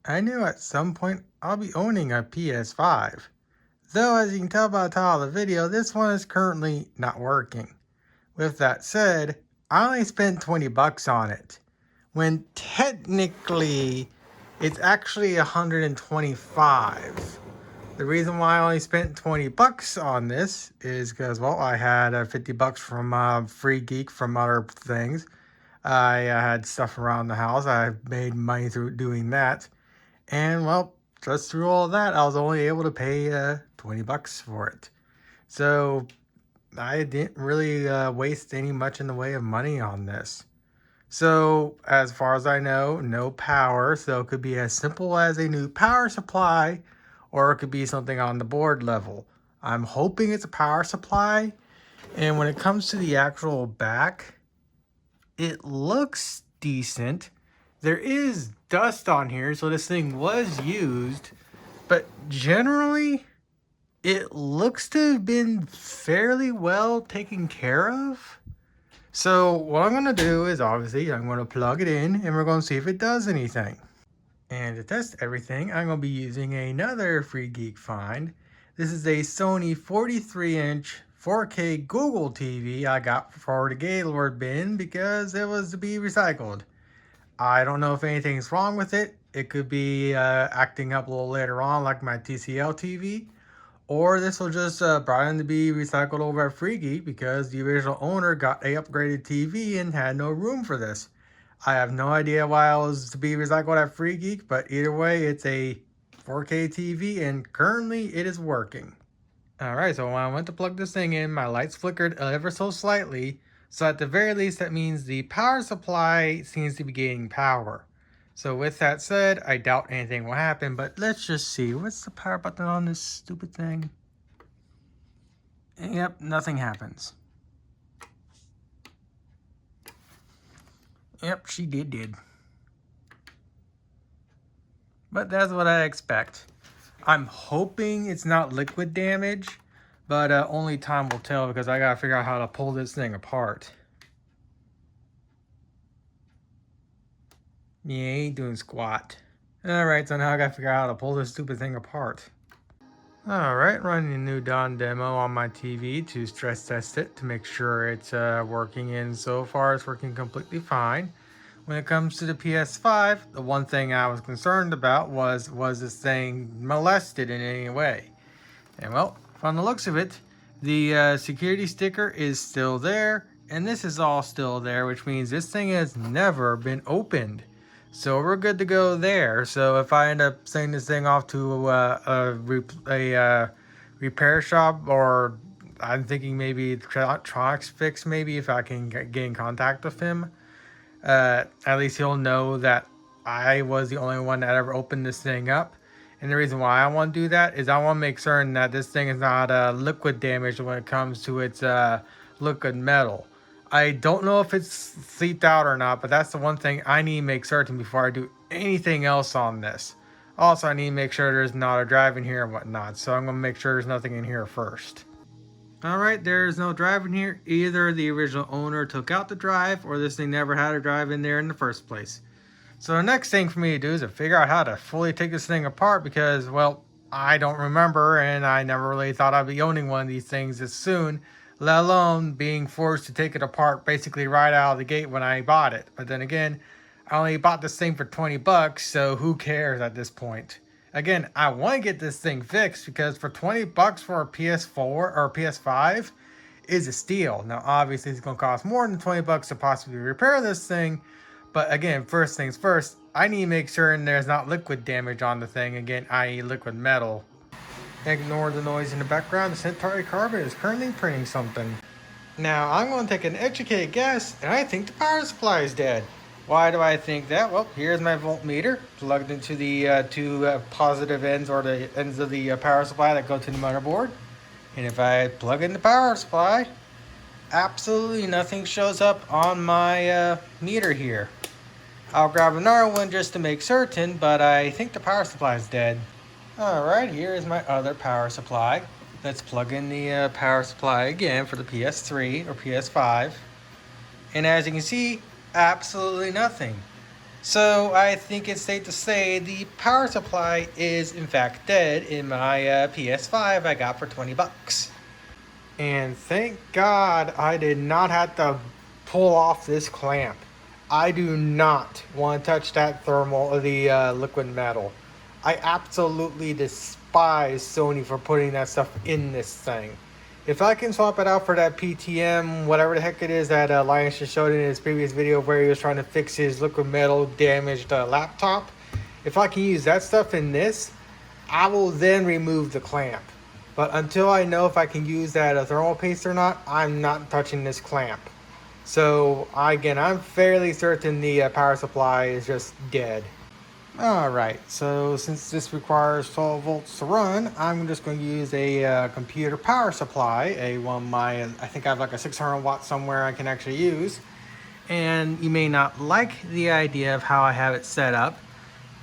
I knew at some point I'll be owning a PS5. Though as you can tell by the title of the video, this one is currently not working. With that said, I only spent 20 bucks on it, when technically it's actually 125. The reason why I only spent 20 bucks on this is because, well, I had 50 bucks from FreeGeek from other things. I had stuff around the house. I made money through doing that. And, well, just through all that, I was only able to pay 20 bucks for it. So I didn't really waste any much in the way of money on this. So, as far as I know, no power. So, it could be as simple as a new power supply, or it could be something on the board level. I'm hoping it's a power supply. And when it comes to the actual back, it looks decent. There is dust on here, so this thing was used. But generally, it looks to have been fairly well taken care of. So what I'm going to do is obviously I'm going to plug it in and we're going to see if it does anything. And to test everything, I'm going to be using another FreeGeek find. This is a Sony 43-inch 4K Google TV I got for the Gaylord bin because it was to be recycled. I don't know if anything's wrong with it. It could be acting up a little later on like my TCL TV. Or this will just brought in to be recycled over at FreeGeek because the original owner got a upgraded TV and had no room for this. I have no idea why it was to be recycled at FreeGeek, but either way, it's a 4K TV and currently it is working. Alright, so when I went to plug this thing in, my lights flickered ever so slightly. So at the very least, that means the power supply seems to be gaining power. So with that said, I doubt anything will happen, but let's just see. What's the power button on this stupid thing? Yep, nothing happens. Yep, she did. But that's what I expect. I'm hoping it's not liquid damage, but only time will tell because I gotta figure out how to pull this thing apart. Yeah, ain't doing squat. Alright, so now I gotta figure out how to pull this stupid thing apart. Alright, running a new Dawn demo on my TV to stress test it to make sure it's working, and so far it's working completely fine. When it comes to the PS5, the one thing I was concerned about was this thing molested in any way? And well, from the looks of it, the security sticker is still there, and this is all still there, which means this thing has never been opened. So we're good to go there. So if I end up sending this thing off to a repair shop, or I'm thinking maybe electronics fix, maybe if I can get in contact with him, at least he'll know that I was the only one that ever opened this thing up. And the reason why I want to do that is I want to make certain that this thing is not liquid damaged when it comes to its liquid metal. I don't know if it's seeped out or not, but that's the one thing I need to make certain before I do anything else on this. Also, I need to make sure there's not a drive in here and whatnot, so I'm going to make sure there's nothing in here first. Alright, there's no drive in here. Either the original owner took out the drive, or this thing never had a drive in there in the first place. So the next thing for me to do is to figure out how to fully take this thing apart because, well, I don't remember and I never really thought I'd be owning one of these things this soon, let alone being forced to take it apart basically right out of the gate when I bought it. But then again, I only bought this thing for 20 bucks, so who cares at this point? Again, I want to get this thing fixed because for 20 bucks for a PS4 or PS5 is a steal. Now, obviously, it's going to cost more than 20 bucks to possibly repair this thing. But again, first things first, I need to make sure there's not liquid damage on the thing, again, i.e. liquid metal. Ignore the noise in the background, the Centauri Carbon is currently printing something. Now, I'm going to take an educated guess, and I think the power supply is dead. Why do I think that? Well, here's my voltmeter plugged into the two positive ends, or the ends of the power supply that go to the motherboard. And if I plug in the power supply, absolutely nothing shows up on my meter here. I'll grab another one just to make certain, but I think the power supply is dead. Alright, here is my other power supply. Let's plug in the power supply again for the PS3 or PS5. And as you can see, absolutely nothing. So I think it's safe to say the power supply is in fact dead in my PS5 I got for 20 bucks. And thank God I did not have to pull off this clamp. I do not want to touch that thermal of the liquid metal. I absolutely despise Sony for putting that stuff in this thing. If I can swap it out for that PTM, whatever the heck it is that Linus just showed in his previous video where he was trying to fix his liquid metal damaged laptop, if I can use that stuff in this, I will then remove the clamp. But until I know if I can use that thermal paste or not, I'm not touching this clamp. So again, I'm fairly certain the power supply is just dead. Alright, so since this requires 12 volts to run, I'm just going to use a computer power supply, I think I have like a 600 watt somewhere I can actually use. And you may not like the idea of how I have it set up,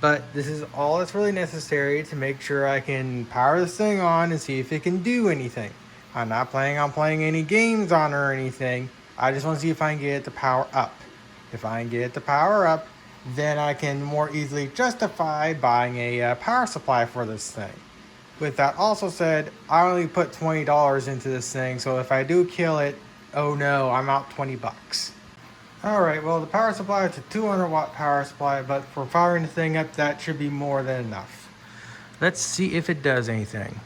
but this is all that's really necessary to make sure I can power this thing on and see if it can do anything. I'm not planning on playing any games on or anything. I just want to see if I can get it to power up. If I can get it to power up, then I can more easily justify buying a power supply for this thing. With that also said, I only put $20 into this thing, so if I do kill it, oh no, I'm out 20 bucks. Alright, well the power supply is a 200 watt power supply, but for powering the thing up, that should be more than enough. Let's see if it does anything.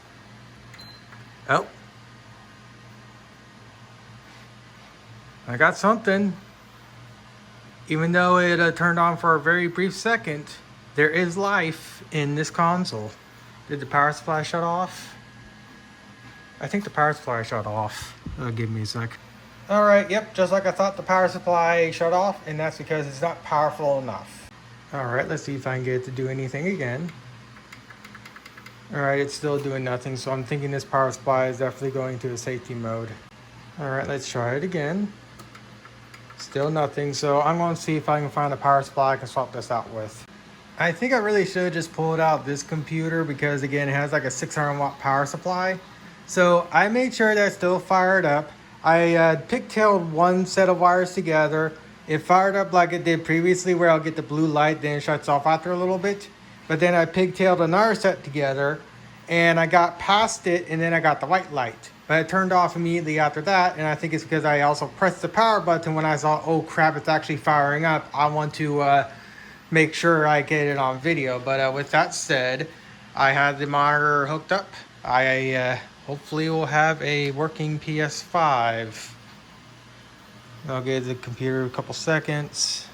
Oh. I got something. Even though it turned on for a very brief second, there is life in this console. Did the power supply shut off? I think the power supply shut off. Give me a sec. Alright, yep, just like I thought, the power supply shut off, and that's because it's not powerful enough. Alright, let's see if I can get it to do anything again. Alright, it's still doing nothing, so I'm thinking this power supply is definitely going to the safety mode. Alright, let's try it again. Still nothing, so I'm going to see if I can find a power supply I can swap this out with. I think I really should just pull it out this computer because again it has like a 600 watt power supply. So I made sure that's still fired up. I pigtailed one set of wires together. It fired up like it did previously where I'll get the blue light, then it shuts off after a little bit. But then I pigtailed another set together and I got past it and then I got the white light. But it turned off immediately after that, and I think it's because I also pressed the power button when I saw, oh crap, it's actually firing up. I want to make sure I get it on video. But with that said, I had the monitor hooked up. I hopefully will have a working PS5. I'll give the computer a couple seconds.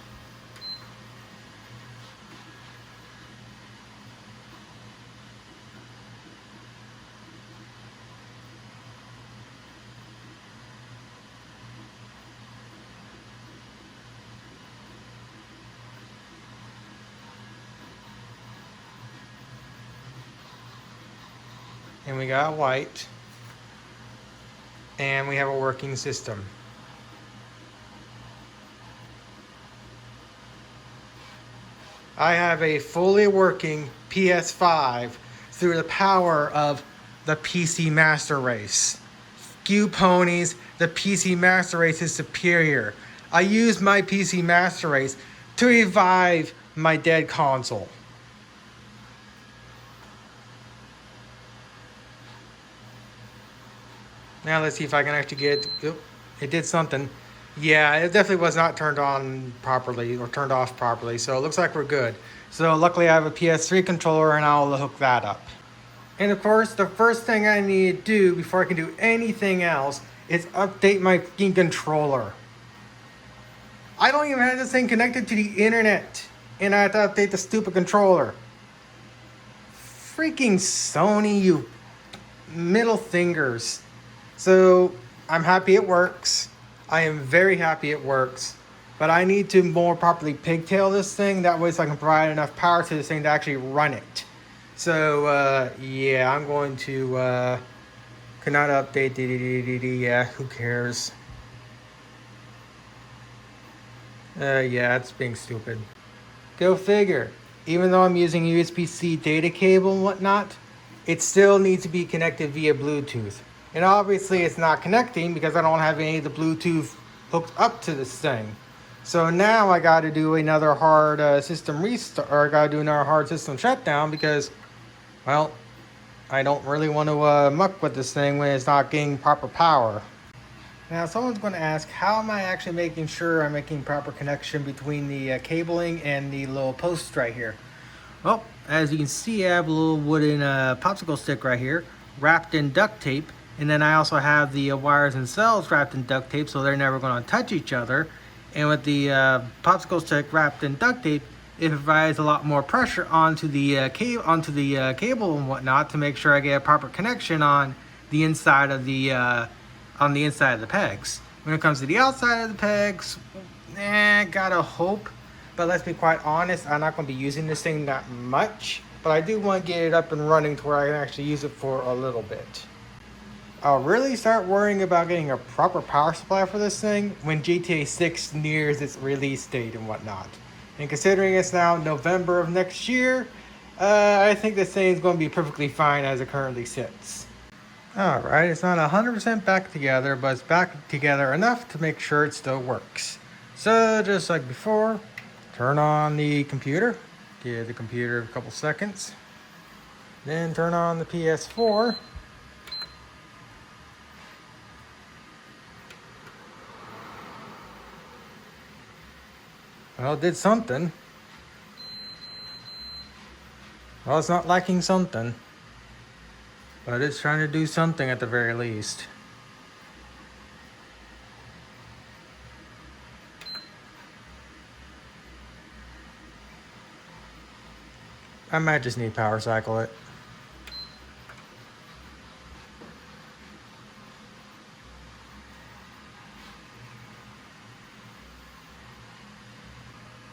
And we got white, and we have a working system. I have a fully working PS5 through the power of the PC Master Race. Few ponies, the PC Master Race is superior. I used my PC Master Race to revive my dead console. Now let's see if I can actually get it. It did something. Yeah, it definitely was not turned on properly or turned off properly. So it looks like we're good. So luckily I have a PS3 controller and I'll hook that up. And of course, the first thing I need to do before I can do anything else is update my fucking controller. I don't even have this thing connected to the internet. And I have to update the stupid controller. Freaking Sony, you middle fingers. So I'm happy it works. I am very happy it works. But I need to more properly pigtail this thing. That way so I can provide enough power to this thing to actually run it. So yeah, I'm going to cannot update. Yeah, who cares? Yeah, it's being stupid. Go figure. Even though I'm using USB-C data cable and whatnot, it still needs to be connected via Bluetooth. And obviously it's not connecting because I don't have any of the Bluetooth hooked up to this thing. So now I got to do another hard system restart, or I got to do another hard system shutdown because, well, I don't really want to muck with this thing when it's not getting proper power. Now, someone's going to ask, how am I actually making sure I'm making proper connection between the cabling and the little posts right here? Well, as you can see, I have a little wooden popsicle stick right here, wrapped in duct tape. And then I also have the wires themselves wrapped in duct tape, so they're never going to touch each other. And with the popsicle stick wrapped in duct tape, it provides a lot more pressure onto the cable and whatnot to make sure I get a proper connection on the inside of the pegs. When it comes to the outside of the pegs, gotta hope. But let's be quite honest, I'm not going to be using this thing that much. But I do want to get it up and running to where I can actually use it for a little bit. I'll really start worrying about getting a proper power supply for this thing when GTA 6 nears its release date and whatnot. And considering it's now November of next year, I think this thing is going to be perfectly fine as it currently sits. Alright, it's not 100% back together, but it's back together enough to make sure it still works. So, just like before, turn on the computer, give the computer a couple seconds, then turn on the PS4. Well, it did something. Well, it's not lacking something. But it's trying to do something at the very least. I might just need power cycle it.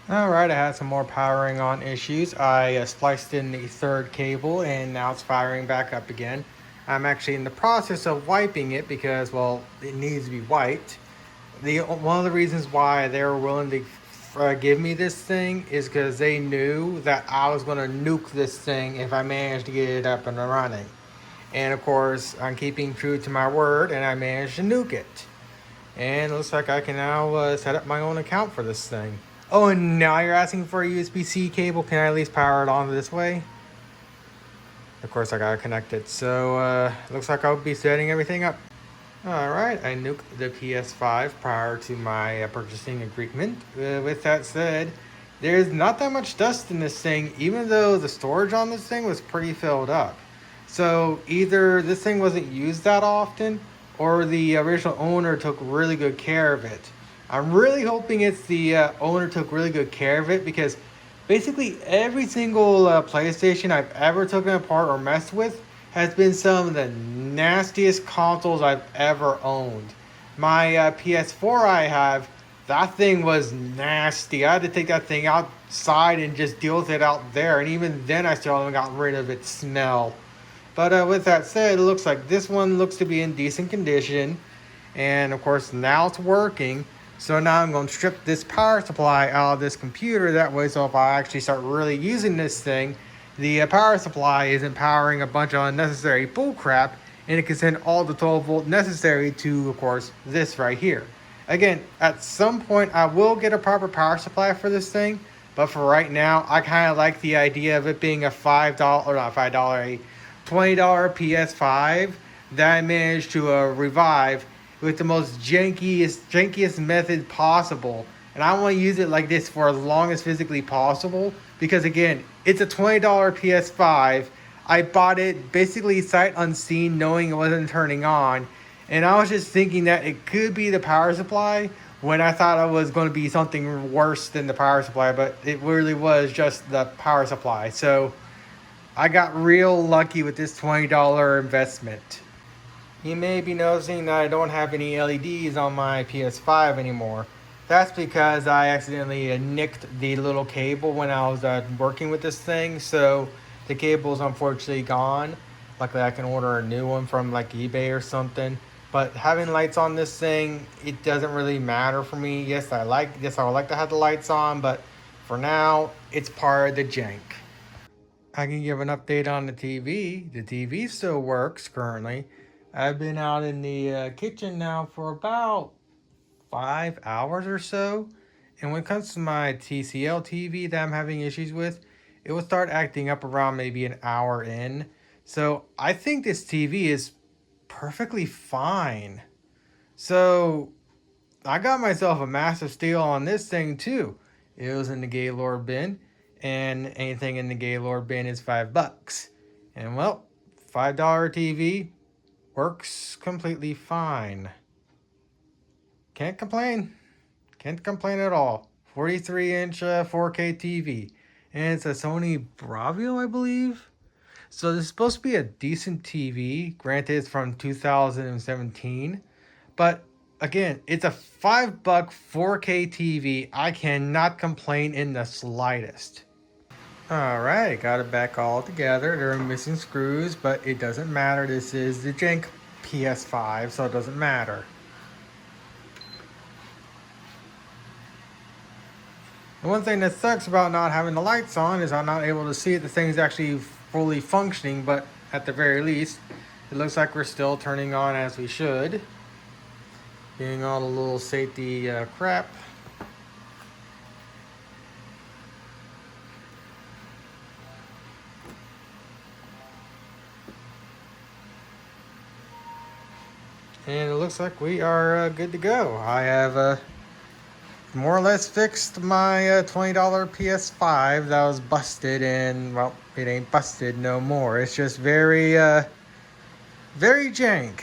Alright, I had some more powering on issues. I spliced in the third cable and now it's firing back up again. I'm actually in the process of wiping it because, well, it needs to be wiped. One of the reasons why they were willing to give me this thing is because they knew that I was going to nuke this thing if I managed to get it up and running. And of course, I'm keeping true to my word and I managed to nuke it. And it looks like I can now set up my own account for this thing. Oh, and now you're asking for a USB-C cable. Can I at least power it on this way? Of course, I gotta connect it. So, looks like I'll be setting everything up. Alright, I nuked the PS5 prior to my purchasing agreement. With that said, there's not that much dust in this thing, even though the storage on this thing was pretty filled up. So, either this thing wasn't used that often, or the original owner took really good care of it. I'm really hoping it's the owner took really good care of it because basically every single PlayStation I've ever taken apart or messed with has been some of the nastiest consoles I've ever owned. My PS4 I have, that thing was nasty. I had to take that thing outside and just deal with it out there. And even then I still haven't gotten rid of its smell. But with that said, it looks like this one looks to be in decent condition. And of course now it's working. So now I'm going to strip this power supply out of this computer. That way, so if I actually start really using this thing, the power supply isn't powering a bunch of unnecessary bullcrap, and it can send all the 12 volt necessary to, of course, this right here. Again, at some point, I will get a proper power supply for this thing, but for right now, I kind of like the idea of it being a $5, or not $5, a $20 PS5 that I managed to revive with the most jankiest method possible. And I want to use it like this for as long as physically possible because, again, it's a $20 PS5. I bought it basically sight unseen, knowing it wasn't turning on. And I was just thinking that it could be the power supply when I thought it was going to be something worse than the power supply, but it really was just the power supply. So I got real lucky with this $20 investment. You may be noticing that I don't have any LEDs on my PS5 anymore. That's because I accidentally nicked the little cable when I was working with this thing, so the cable's unfortunately gone. Luckily I can order a new one from like eBay or something. But having lights on this thing, it doesn't really matter for me. Yes, I would like to have the lights on, but for now, it's part of the jank. I can give an update on the TV. The TV still works currently. I've been out in the kitchen now for about 5 hours or so, And when it comes to my TCL TV that I'm having issues with, it will start acting up around maybe an hour in. So I think this TV is perfectly fine. So I got myself a massive steal on this thing too. It was in the Gaylord bin, and anything in the Gaylord bin is $5. And well, $5 TV works completely fine. Can't complain. Can't complain at all. 43-inch 4K TV. And it's a Sony Bravio, I believe. So this is supposed to be a decent TV. Granted, it's from 2017. But again, it's a $5 4K TV. I cannot complain in the slightest. Alright, got it back all together. There are missing screws, but it doesn't matter. This is the Jank PS5, so it doesn't matter. The one thing that sucks about not having the lights on is I'm not able to see if the thing's actually fully functioning, but at the very least, it looks like we're still turning on as we should. Getting all the little safety crap. And it looks like we are good to go. I have more or less fixed my $20 PS5 that was busted, and well, it ain't busted no more. It's just very jank.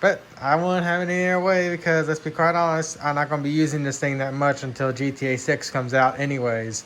But I won't have it any other way because, let's be quite honest, I'm not going to be using this thing that much until GTA 6 comes out anyways.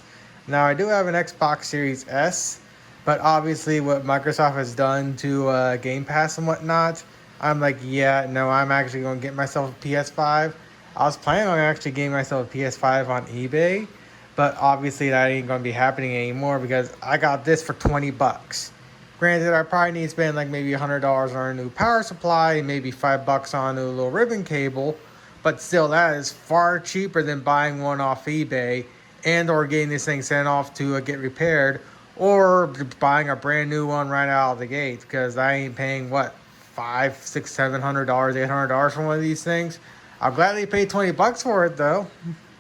Now, I do have an Xbox Series S, but obviously what Microsoft has done to Game Pass and whatnot, I'm like, yeah, no, I'm actually going to get myself a PS5. I was planning on actually getting myself a PS5 on eBay, but obviously that ain't going to be happening anymore because I got this for 20 bucks. Granted, I probably need to spend like maybe $100 on a new power supply and maybe $5 on a little ribbon cable, but still that is far cheaper than buying one off eBay and or getting this thing sent off to get repaired, or buying a brand new one right out of the gate, because I ain't paying what, $500, $600, $700, $800 for one of these things. I'll gladly pay 20 bucks for it though.